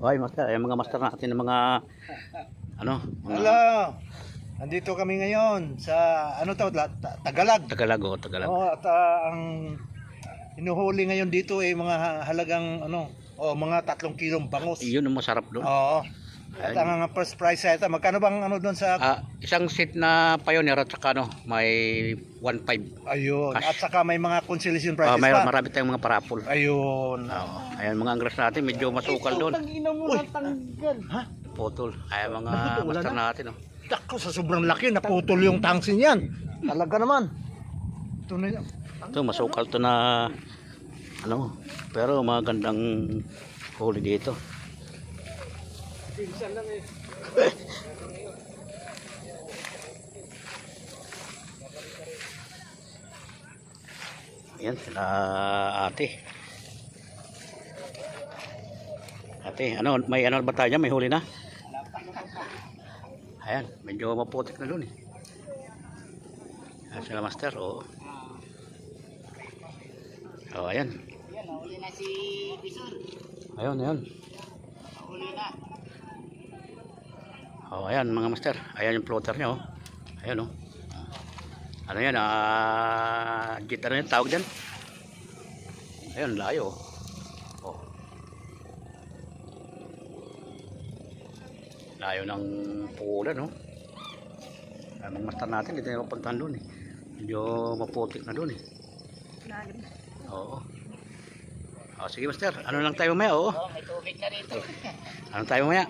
Okay, master. Ay, mga master natin ng mga ano, mga Hello. Nandito kami ngayon sa ano to, Tagalog. Tagalog, oh, Tagalog. Oh, at ang hinuhuli ngayon dito ay mga halagang ano, mga 3 kilong bangus. Yun ang masarap doon. Oo. At ang first price ito, magkano bang ano doon sa Isang set na Pioneer at saka ano, may 1.5. ayun. Cash. At saka may mga consolation prizes May pa. marami tayong mga parapol. Ayun. Ayan mga angras natin, medyo masukal doon. Uy, tanggal. Ha? Putol. Ayan mga Bakit wala master na? natin. Oh. Dako, sa sobrang laki, naputol yung tangsin yan. Talaga naman. Ito na yan. Ito masukal to na ano, pero magandang huli dito. Pinsan lang eh. Ayan sila ate. Ate, ano, may ano ba tayo dyan? May huli na? Ayan, medyo maputik na doon eh. Ayan sila master, oo. Oh, ayan. Yan, nahuli na si Bison. Ayun, ayun. Nahuli na. Oh, ayan mga master. Ayan yung floater niya, oh. Ayan, oh. Ano yan, jet ano yan, tawag dyan? Ayun, layo, oh. Layo ng pulan, no? Ay, mga master natin, dito na mapuntahan doon eh. Medyo maputik na doon eh. Oo. Oh, sige master, ano lang tayo mamaya, oo? Oh, may tubig na rito. Ano tayo mamaya?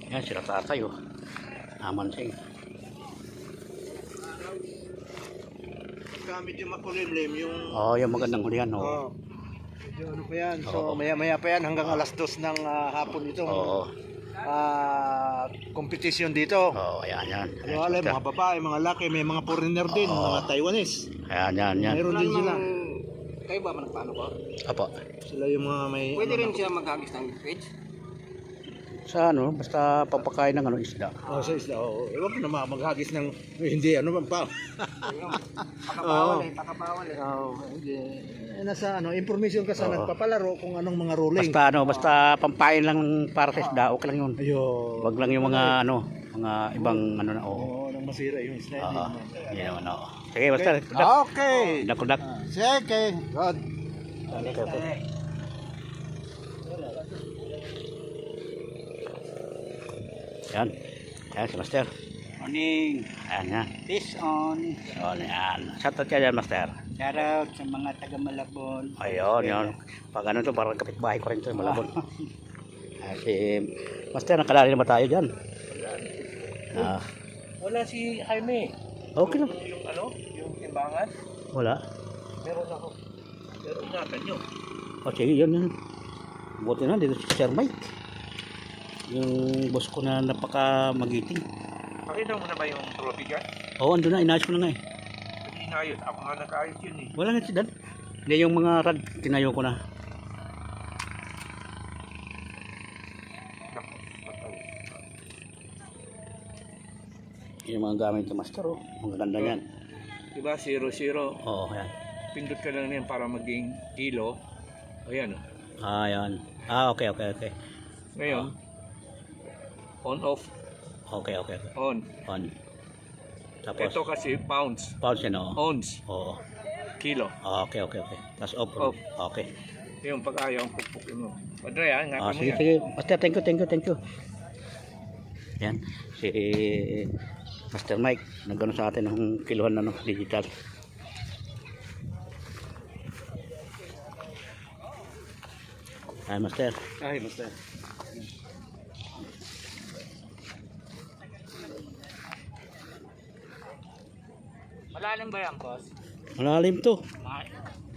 Yan, sila tatay, oh. Namansing. Gamit yung makulimlim, yung Oh, yung magandang hulihan, oh. oh. Medyo ano pa yan. So Oo. maya-maya pa yan hanggang alas 2 ng hapon ito. Oo. Competition dito. Oh, ayan, yan. Ano alam, mga babae, mga laki, may mga foreigner din, Oo. mga Taiwanese. Ayan, yan, yan. Mayroon din sila. Kayo ba managpaano ko? Apo. Sila yung mga may Pwede ano, rin siya maghagis ng page. Sa ano, basta pampakain ng ano, isda. Oh, sa isla. Oh, ewan ko na maghagis ng hindi ano man pa. Pakabawal eh, pakabawal eh. Oh, hindi. Nasa ano, information ka sa Oo. nagpapalaro kung anong mga ruling. Basta ano, basta pampain lang para sa isda, okay lang yun. Ayun. Wag lang yung mga ano, mga ibang ano na, oo. Oo, nang masira yung isla. Oo. Yan naman, oo. Sige, basta. Okay. Dakudak. Sige. Good. Yan. Yan, si master. Morning. Ayan, yan. Fish on. So, yan. Shoutout ka dyan, master. Shout out sa mga taga Malabon. Ayun, yun. Pag ano to, parang kapitbahay ko rin to, Malabon. Si master, nakalali na ba tayo dyan? Wala si Jaime. Okay lang. Yung ano, yung timbangan, Wala. meron ako. Pero ingatan nyo. O, sige, yun, yun. Buti na, dito si Sir Mike. Yung boss ko na napaka magiting. Pakita mo na ba yung trophy dyan? Oo, andun na, inayos ko na nga eh. Hindi inayos. Ako nga nag-ayos yun eh. Wala nga si Dan. Hindi, yung mga rad, tinayo ko na. Yung mga gamit ng master, oh. Mga ganda yan. Diba, 0-0. Oo, yan. Pindot ka lang yan para maging kilo. Ayan. Yan. Okay, okay, okay. Ngayon, on off, Okay, okay, okay. on. On. Tapos, Ito kasi pounds, pounds yan, oo. ounce, Oo. kilo. Okay, okay, okay. Tapos off. Off. Okay. Yung pag ayaw ang pupuk mo. Padre, nga mo Sige, yan. sige. Master, thank you, thank you, thank you. Yan. Si Master Mike, nagano sa atin ng kiluhan na no, digital. Ay, Master. Ay, basta. Malalim ba yan, boss? Malalim to.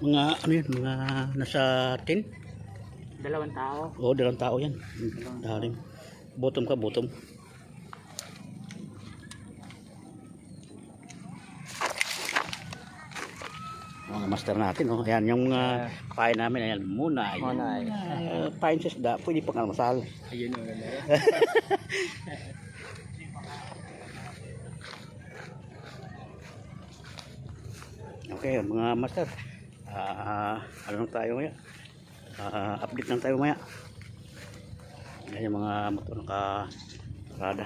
Mga, ano yan, mga nasa 10? 2 tao. Oo, 2 tao yan. Malalim. Bottom ka, bottom. Mga master natin, oh. Ayan, yung pain namin, ayan, muna. Muna, Pain sa isda, pwede pang almasal. Ayun yung ganda. Okay, mga master. Ano lang tayo ngayon? Update lang tayo maya. Ayan yung mga motor naka-parada.